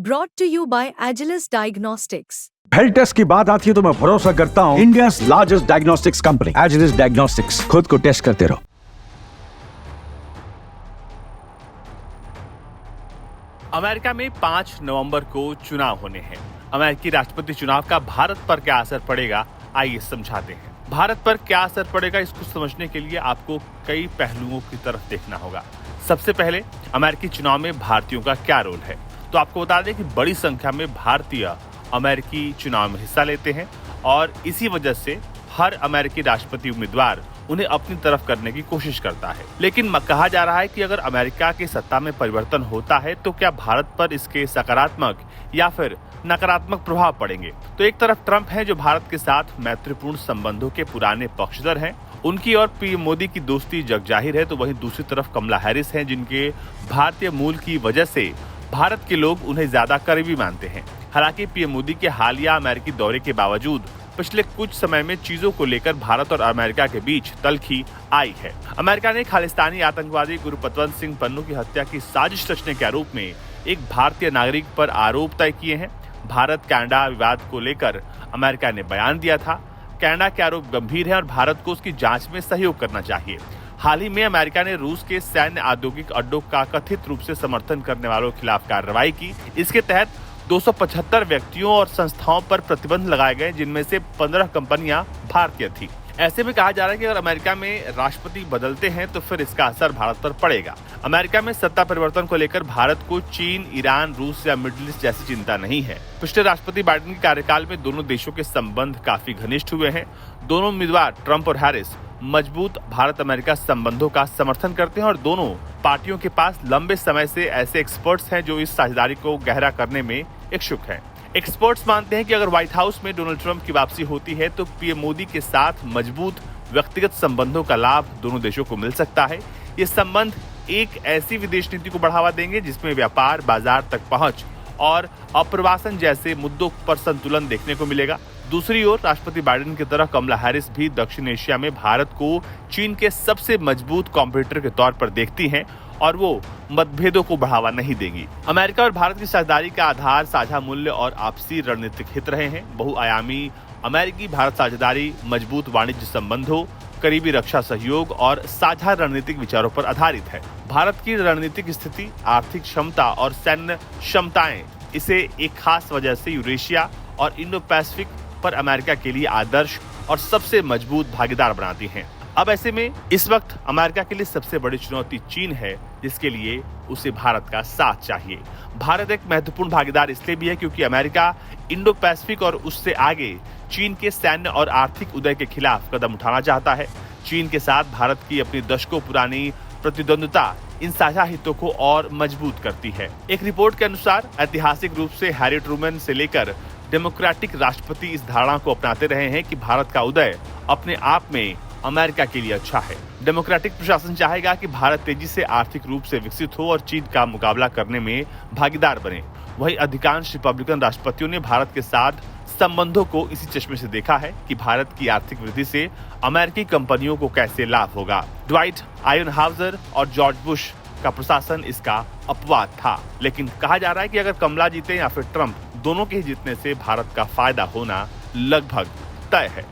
Brought to you by Agilus Diagnostics. Health test की बात आती है तो मैं भरोसा करता हूँ India's largest diagnostics company Agilus diagnostics. खुद को टेस्ट करते रहो। अमेरिका में 5 नवंबर को चुनाव होने हैं। अमेरिकी राष्ट्रपति चुनाव का भारत पर क्या असर पड़ेगा, आइए समझाते हैं। भारत पर क्या असर पड़ेगा, इसको समझने के लिए आपको कई पहलुओं की तरफ देखना होगा। सबसे पहले अमेरिकी चुनाव में भारतीयों का क्या रोल है, तो आपको बता दें कि बड़ी संख्या में भारतीय अमेरिकी चुनाव में हिस्सा लेते हैं और इसी वजह से हर अमेरिकी राष्ट्रपति उम्मीदवार उन्हें अपनी तरफ करने की कोशिश करता है। लेकिन कहा जा रहा है कि अगर अमेरिका की सत्ता में परिवर्तन होता है तो क्या भारत पर इसके सकारात्मक या फिर नकारात्मक प्रभाव पड़ेंगे। तो एक तरफ ट्रंप हैं जो भारत के साथ मैत्रीपूर्ण संबंधों के पुराने पक्षधर हैं, उनकी और पीएम मोदी की दोस्ती जगजाहिर है। तो वहीं दूसरी तरफ कमला हैरिस हैं जिनके भारतीय मूल की वजह से भारत के लोग उन्हें ज्यादा करीबी मानते हैं। हालांकि पीएम मोदी के हालिया अमेरिकी दौरे के बावजूद पिछले कुछ समय में चीजों को लेकर भारत और अमेरिका के बीच तल्खी आई है। अमेरिका ने खालिस्तानी आतंकवादी गुरपतवंत सिंह पन्नू की हत्या की साजिश रचने के आरोप में एक भारतीय नागरिक पर आरोप तय किए हैं। भारत कनाडा विवाद को लेकर अमेरिका ने बयान दिया था। कनाडा के आरोप गंभीर है और भारत को उसकी जांच में सहयोग करना चाहिए। हाल ही में अमेरिका ने रूस के सैन्य औद्योगिक अड्डों का कथित रूप से समर्थन करने वालों के खिलाफ कार्रवाई की। इसके तहत 275 व्यक्तियों और संस्थाओं पर प्रतिबंध लगाए गए, जिनमें से 15 कंपनियां भारतीय थी। ऐसे में कहा जा रहा है कि अगर अमेरिका में राष्ट्रपति बदलते हैं तो फिर इसका असर भारत पर पड़ेगा। अमेरिका में सत्ता परिवर्तन को लेकर भारत को चीन, ईरान, रूस या मिडिल ईस्ट जैसी चिंता नहीं है। पिछले राष्ट्रपति बाइडेन के कार्यकाल में दोनों देशों के संबंध काफी घनिष्ठ हुए हैं। दोनों उम्मीदवार ट्रंप और हैरिस मजबूत भारत अमेरिका संबंधों का समर्थन करते हैं और दोनों पार्टियों के पास लंबे समय से ऐसे एक्सपर्ट्स हैं जो इस साझेदारी को गहरा करने में इच्छुक हैं। एक्सपर्ट्स मानते हैं कि अगर व्हाइट हाउस में डोनाल्ड ट्रंप की वापसी होती है तो पीएम मोदी के साथ मजबूत व्यक्तिगत संबंधों का लाभ दोनों देशों को मिल सकता है। ये संबंध एक ऐसी विदेश नीति को बढ़ावा देंगे जिसमें व्यापार, बाजार तक पहुंच और अप्रवासन जैसे मुद्दों पर संतुलन देखने को मिलेगा। दूसरी ओर राष्ट्रपति बाइडेन की तरह कमला हैरिस भी दक्षिण एशिया में भारत को चीन के सबसे मजबूत कॉम्पिटिटर के तौर पर देखती हैं और वो मतभेदों को बढ़ावा नहीं देंगी। अमेरिका और भारत की साझेदारी का आधार साझा मूल्य और आपसी रणनीतिक हित रहे हैं। बहुआयामी अमेरिकी भारत साझेदारी मजबूत वाणिज्य संबंधों, करीबी रक्षा सहयोग और साझा रणनीतिक विचारों पर आधारित है। भारत की रणनीतिक स्थिति, आर्थिक क्षमता और सैन्य क्षमताएं इसे एक खास वजह से यूरेशिया और इंडो पैसिफिक पर अमेरिका के लिए आदर्श और सबसे मजबूत भागीदार बनाती हैं। अब ऐसे में इस वक्त अमेरिका के लिए सबसे बड़ी चुनौती चीन है, जिसके लिए उसे भारत का साथ चाहिए। भारत एक महत्वपूर्ण भागीदार इसलिए भी है क्योंकि अमेरिका इंडो पैसिफिक और उससे आगे चीन के सैन्य और आर्थिक उदय के खिलाफ कदम उठाना चाहता है। चीन के साथ भारत की अपनी दशकों पुरानी प्रतिद्वंद्विता इन साझा हितों को और मजबूत करती है। एक रिपोर्ट के अनुसार ऐतिहासिक रूप से हैरी ट्रूमैन से लेकर डेमोक्रेटिक राष्ट्रपति इस धारणा को अपनाते रहे हैं कि भारत का उदय अपने आप में अमेरिका के लिए अच्छा है। डेमोक्रेटिक प्रशासन चाहेगा कि भारत तेजी से आर्थिक रूप से विकसित हो और चीन का मुकाबला करने में भागीदार बने। वहीं अधिकांश रिपब्लिकन राष्ट्रपतियों ने भारत के साथ संबंधों को इसी चश्मे से देखा है कि भारत की आर्थिक वृद्धि से अमेरिकी कंपनियों को कैसे लाभ होगा। ड्वाइट आइजनहावर और जॉर्ज बुश का प्रशासन इसका अपवाद था। लेकिन कहा जा रहा है कि अगर कमला जीते या फिर ट्रंप, दोनों के ही जीतने से भारत का फायदा होना लगभग तय है।